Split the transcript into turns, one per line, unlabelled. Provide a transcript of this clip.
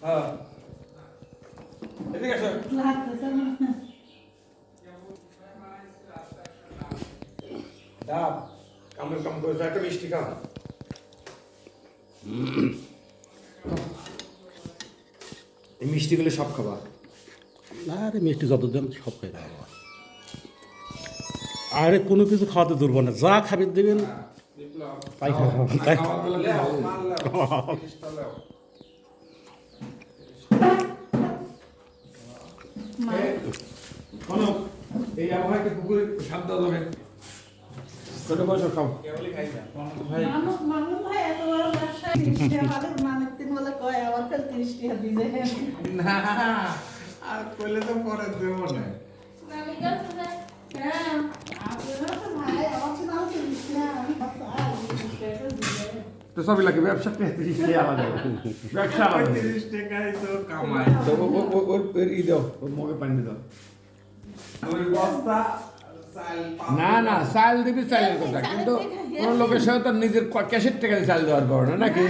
হ্যাঁ এদিকে আসো ডাব কামড় কামড় করে একটা মিষ্টি খাও এই মিষ্টিগুলো সব খাবা
আরে মিষ্টি যতজন সব খাই না আরে কোনো কিছু খাওয়াতে দুর্বল না যা খাবে দেবেন তাই খাবো তাই
এই আবহাওয়াকে পুকুরে সাপ দেওয়া যাবে ছোট বয়স খাও ভাই
মামুন ভাই এত বড় ব্যবসায়ী 30 টাকা আমাদের মানের তিন বলে কয় আবার কাল 30 টাকা দিলে
না আর কইলে তো পরে দেবো না
আমি কাছে হ্যাঁ আপনারা তো ভাই আমার ছিল 30 টাকা আমি আর 30 টাকা দিলে
তো সবই লাগে ব্যবসা 33 টাকা আলাদা ব্যবসা আলাদা
35 টাকায় তো কামাই
তো ওর ই দাও ওর মুখে পানি দাও
ওই বস্তা চাল
না না চাল দিবি চালের কথা কিন্তু কোন লোকের সাথে তার নিজের ক্যাশের টাকা চাল দেওয়ার পর না নাকি